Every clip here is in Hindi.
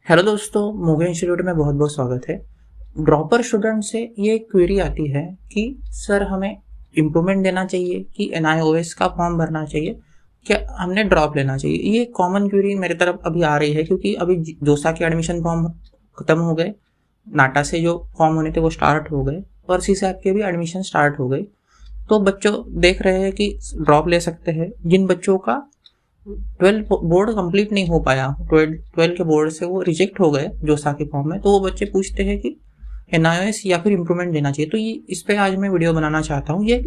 हेलो दोस्तों, मोगे इंस्टीट्यूट में बहुत बहुत स्वागत है। ड्रॉपर स्टूडेंट से ये क्वेरी आती है कि सर हमें इम्प्रूवमेंट देना चाहिए कि NIOS का फॉर्म भरना चाहिए, क्या हमने ड्रॉप लेना चाहिए। ये कॉमन क्वेरी मेरे तरफ अभी आ रही है क्योंकि अभी जोसा के एडमिशन फॉर्म ख़त्म हो गए, नाटा से जो फॉर्म होने थे वो स्टार्ट हो गए और CSAT के भी एडमिशन स्टार्ट हो गए। तो बच्चों देख रहे हैं कि ड्रॉप ले सकते हैं। जिन बच्चों का 12 बोर्ड कंप्लीट नहीं हो पाया, 12 के बोर्ड से वो रिजेक्ट हो गए जोसा के फॉर्म में, तो वो बच्चे पूछते हैं कि NIOS या फिर इम्प्रूवमेंट देना चाहिए। तो ये इस पे आज मैं वीडियो बनाना चाहता हूँ। ये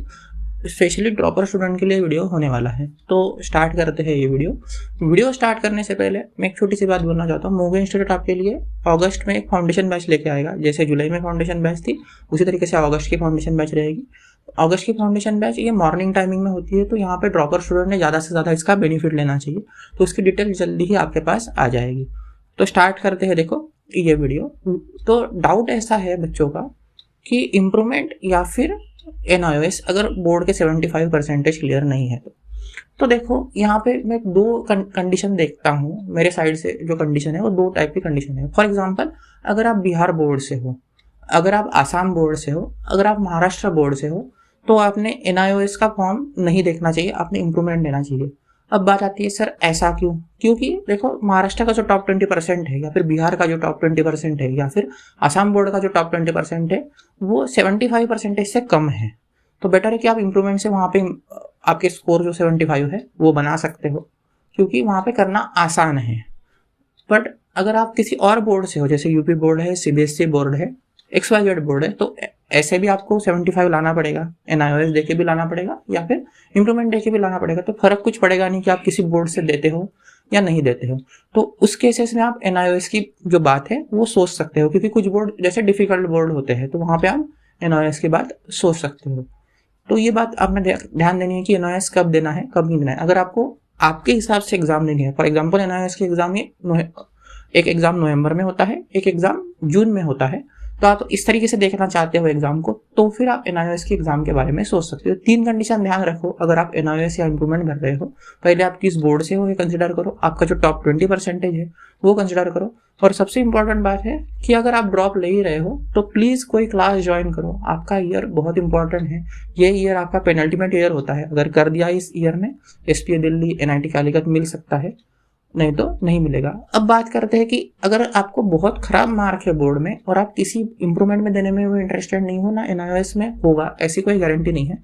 स्पेशली ड्रॉपर स्टूडेंट के लिए वीडियो होने वाला है। तो स्टार्ट करते हैं ये वीडियो स्टार्ट करने से पहले मैं एक छोटी सी बात बोलना चाहता हूँ। मोगे इंस्टीट्यूट आपके लिए अगस्त में एक फाउंडेशन बैच लेके आएगा। जैसे जुलाई में फाउंडेशन बैच थी, उसी तरीके से अगस्त की फाउंडेशन बैच रहेगी। अगस्त की फाउंडेशन बैच ये मॉर्निंग टाइमिंग में होती है, तो यहाँ पे ड्रॉपर स्टूडेंट ने ज़्यादा से ज़्यादा इसका बेनिफिट लेना चाहिए। तो उसकी डिटेल जल्दी ही आपके पास आ जाएगी। तो स्टार्ट करते हैं। देखो ये वीडियो। तो डाउट ऐसा है बच्चों का कि इम्प्रूवमेंट या फिर NIOS अगर बोर्ड के 75% क्लियर नहीं है तो देखो यहाँ पे मैं दो कंडीशन देखता हूँ। मेरे साइड से जो कंडीशन है वो दो टाइप की कंडीशन है। फॉर एग्जांपल, अगर आप बिहार बोर्ड से हो, अगर आप आसाम बोर्ड से हो, अगर आप महाराष्ट्र बोर्ड से हो, तो आपने NIOS का फॉर्म नहीं देखना चाहिए, आपने इम्प्रूवमेंट देना चाहिए। अब बात आती है सर ऐसा क्यों? क्योंकि देखो महाराष्ट्र का जो टॉप 20% है, या फिर बिहार का जो टॉप 20% है, या फिर आसाम बोर्ड का जो टॉप 20% है, वो 75% से कम है। तो बेटर है कि आप इम्प्रूवमेंट से वहाँ पे आपके स्कोर जो 75 है वो बना सकते हो, क्योंकि वहाँ पे करना आसान है। बट अगर आप किसी और बोर्ड से हो, जैसे यूपी बोर्ड है, CBSE बोर्ड है, XYZ बोर्ड है, तो ऐसे भी आपको 75 लाना पड़ेगा, NIOS देके भी लाना पड़ेगा या फिर इम्प्रूवमेंट देके भी लाना पड़ेगा। तो फर्क कुछ पड़ेगा नहीं कि आप किसी बोर्ड से देते हो या नहीं देते हो। तो उस केसेस में आप NIOS की जो बात है वो सोच सकते हो, क्योंकि कुछ बोर्ड जैसे डिफिकल्ट बोर्ड होते हैं तो वहाँ पे आप NIOS की बात सोच सकते हो। तो ये बात आपने ध्यान देनी है कि NIOS कब देना है, कब नहीं देना है। अगर आपको आपके हिसाब से एग्जाम देनी है, फॉर एग्जाम्पल NIOS के एग्जाम एक एग्जाम नवंबर में होता है, एक एग्जाम जून में होता है, तो आप इस तरीके से देखना चाहते हो एग्जाम को, तो फिर आप NIOS के एग्जाम के बारे में सोच सकते हो। 3 कंडीशन ध्यान रखो अगर आप NIOS या इम्प्रूवमेंट कर रहे हो। पहले आप किस बोर्ड से हो ये कंसिडर करो, आपका जो टॉप 20% है वो कंसिडर करो, और सबसे इंपॉर्टेंट बात है कि अगर आप ड्रॉप ले ही रहे हो तो प्लीज़ कोई क्लास ज्वाइन करो। आपका ईयर बहुत इंपॉर्टेंट है। ये ईयर आपका पेनल्टीमेट ईयर होता है। अगर कर दिया इस ईयर में, SPA दिल्ली, NIT कालीकट मिल सकता है, नहीं तो नहीं मिलेगा। अब बात करते हैं कि अगर आपको बहुत खराब मार्क है बोर्ड में और आप किसी इम्प्रूवमेंट में देने में वो इंटरेस्टेड नहीं हो ना, NIOS में होगा ऐसी कोई गारंटी नहीं है,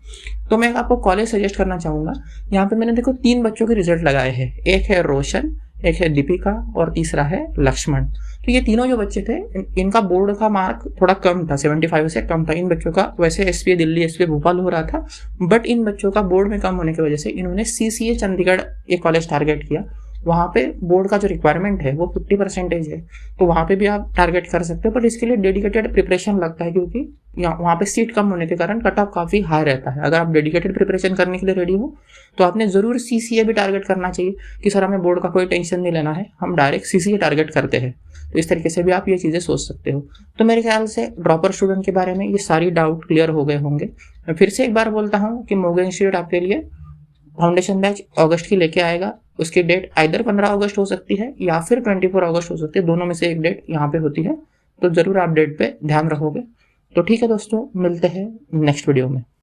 तो मैं आपको कॉलेज सजेस्ट करना चाहूँगा। यहाँ पे मैंने देखो 3 बच्चों के रिजल्ट लगाए हैं। एक है रोशन, एक है दीपिका और तीसरा है लक्ष्मण। तो ये तीनों जो बच्चे थे इनका बोर्ड का मार्क थोड़ा कम था, 75 से कम था। इन बच्चों का वैसे SPA दिल्ली, SPA भोपाल हो रहा था, बट इन बच्चों का बोर्ड में कम होने की वजह से इन्होंने CCA चंडीगढ़ ये कॉलेज टारगेट किया। वहाँ पे बोर्ड का जो रिक्वायरमेंट है वो 50% है, तो वहाँ पे भी आप टारगेट कर सकते हो। बट इसके लिए डेडिकेटेड प्रिपरेशन लगता है, क्योंकि वहाँ पे सीट कम होने के कारण कट ऑफ काफ़ी हाई रहता है। अगर आप डेडिकेटेड प्रिपरेशन करने के लिए रेडी हो तो आपने ज़रूर CCA भी टारगेट करना चाहिए कि सर हमें बोर्ड का कोई टेंशन नहीं लेना है, हम डायरेक्ट CCA टारगेट करते हैं। तो इस तरीके से भी आप ये चीज़ें सोच सकते हो। तो मेरे ख्याल से ड्रॉपर स्टूडेंट के बारे में ये सारी डाउट क्लियर हो गए होंगे। मैं फिर से एक बार बोलता हूँ कि मोगे इंस्टीट्यूट आपके लिए फाउंडेशन बैच अगस्त की लेके आएगा। उसकी डेट आइदर 15 अगस्त हो सकती है या फिर 24 अगस्त हो सकती है, दोनों में से एक डेट यहाँ पे होती है। तो ज़रूर आप डेट पे ध्यान रखोगे। तो ठीक है दोस्तों, मिलते हैं नेक्स्ट वीडियो में।